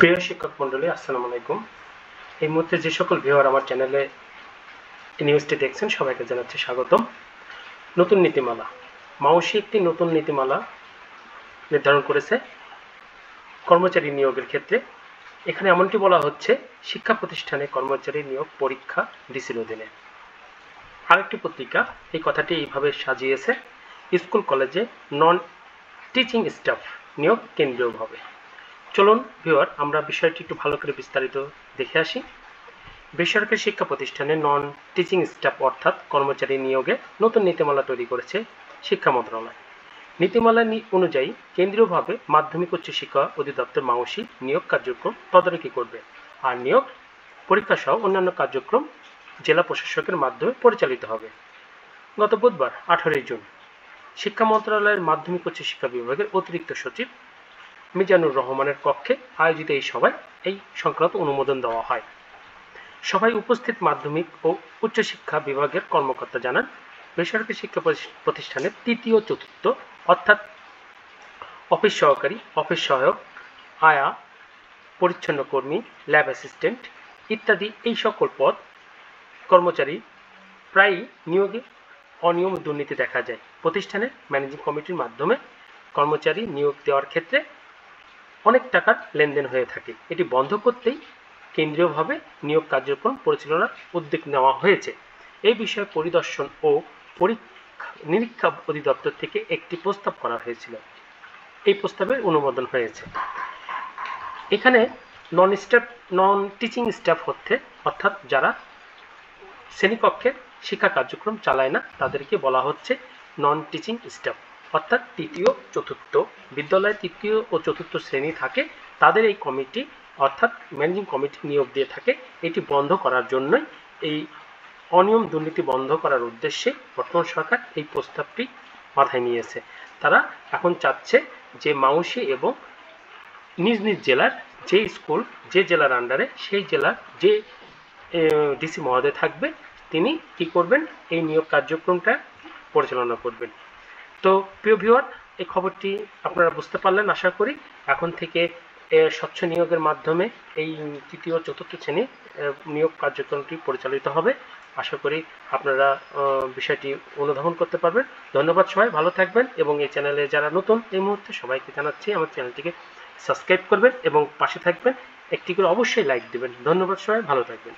প্রিয় শিক্ষক মন্ডলী, আসসালামু আলাইকুম। এই মুহূর্তে যে সকল ভিউয়ার আমার চ্যানেলে নিউজটি দেখছেন সবাইকে জানাচ্ছি স্বাগতম। নতুন নীতিমালা, মাউসি একটি নতুন নীতিমালা নির্ধারণ করেছে কর্মচারী নিয়োগের ক্ষেত্রে। এখানে এমনটি বলা হচ্ছে, শিক্ষা প্রতিষ্ঠানে কর্মচারী নিয়োগ পরীক্ষা ডিসির অধীনে। আরেকটি পত্রিকা এই কথাটি এইভাবে সাজিয়েছে, স্কুল কলেজে নন টিচিং স্টাফ নিয়োগ কেন্দ্রীয়ভাবে। চলুন ভিউয়ার, আমরা বিষয়টি একটু ভালো করে বিস্তারিত দেখে আসি। বেসরকারি শিক্ষা প্রতিষ্ঠানে নন টিচিং স্টাফ অর্থাৎ কর্মচারী নিয়োগে নতুন নীতিমালা তৈরি করেছে শিক্ষা মন্ত্রণালয়। নীতিমালা অনুযায়ী কেন্দ্রীয়ভাবে মাধ্যমিক উচ্চ শিক্ষা অধিদপ্তর মাউসি নিয়োগ কার্যক্রম তদারকি করবে, আর নিয়োগ পরীক্ষা সহ অন্যান্য কার্যক্রম জেলা প্রশাসকের মাধ্যমে পরিচালিত হবে। গত বুধবার 18 জুন শিক্ষা মন্ত্রণালয়ের মাধ্যমিক উচ্চ শিক্ষা বিভাগের অতিরিক্ত সচিব মিজানুর রহমানের কক্ষে আয়োজিত এই সভায় এই সংক্রান্ত অনুমোদন দেওয়া হয়। সভায় উপস্থিত মাধ্যমিক ও উচ্চশিক্ষা বিভাগের কর্মকর্তা জানান, বেসরকারি শিক্ষা প্রতিষ্ঠানের তৃতীয় চতুর্থ অর্থাৎ অফিস সহকারী, অফিস সহায়ক, আয়া, পরিচ্ছন্ন কর্মী, ল্যাব অ্যাসিস্ট্যান্ট ইত্যাদি এই সকল পদ কর্মচারী প্রায়ই নিয়োগে অনিয়ম দুর্নীতি দেখা যায়। প্রতিষ্ঠানের ম্যানেজিং কমিটির মাধ্যমে কর্মচারী নিয়োগ দেওয়ার ক্ষেত্রে অনেক টাকার লেনদেন হয়ে থাকে। এটি বন্ধ করতেই কেন্দ্রীয়ভাবে নিয়োগ কার্যক্রম পরিচালনার উদ্যোগ নেওয়া হয়েছে। এই বিষয়ে পরিদর্শন ও নিরীক্ষা অধিদপ্তর থেকে একটি প্রস্তাব করা হয়েছিল। এই প্রস্তাবের অনুমোদন হয়েছে। এখানে নন টিচিং স্টাফ অর্থাৎ যারা শ্রেণীকক্ষের শিক্ষা কার্যক্রম চালায় না তাদেরকে বলা হচ্ছে নন টিচিং স্টাফ, অর্থাৎ তৃতীয় চতুর্থ বিদ্যালয়ে তৃতীয় ও চতুর্থ শ্রেণী থাকে, তাদের এই কমিটি অর্থাৎ ম্যানেজিং কমিটি নিয়োগ দিয়ে থাকে। এটি বন্ধ করার জন্যই, এই অনিয়ম দুর্নীতি বন্ধ করার উদ্দেশ্যে বর্তমান সরকার এই প্রস্তাবটি মাথায় নিয়েছে। তারা এখন চাচ্ছে যে মাউসি এবং নিজ নিজ জেলার যে স্কুল যে জেলার আন্ডারে সেই জেলার যে ডিসি মহোদয় থাকবে তিনি কি করবেন, এই নিয়োগ কার্যক্রমটা পরিচালনা করবেন। তো প্রিয় ভিউয়ার, এই খবরটি আপনারা বুঝতে পারলেন আশা করি। এখন থেকে স্বচ্ছ নিয়োগের মাধ্যমে এই তৃতীয় চতুর্থ শ্রেণী নিয়োগ কার্যক্রমটি পরিচালিত হবে। আশা করি আপনারা বিষয়টি অনুধাবন করতে পারবেন। ধন্যবাদ, সবাই ভালো থাকবেন এবং এই চ্যানেলে যারা নতুন এই মুহূর্তে সবাইকে জানাচ্ছি আমার চ্যানেলটিকে সাবস্ক্রাইব করবেন এবং পাশে থাকবেন, একটি করে অবশ্যই লাইক দেবেন। ধন্যবাদ, সবাই ভালো থাকবেন।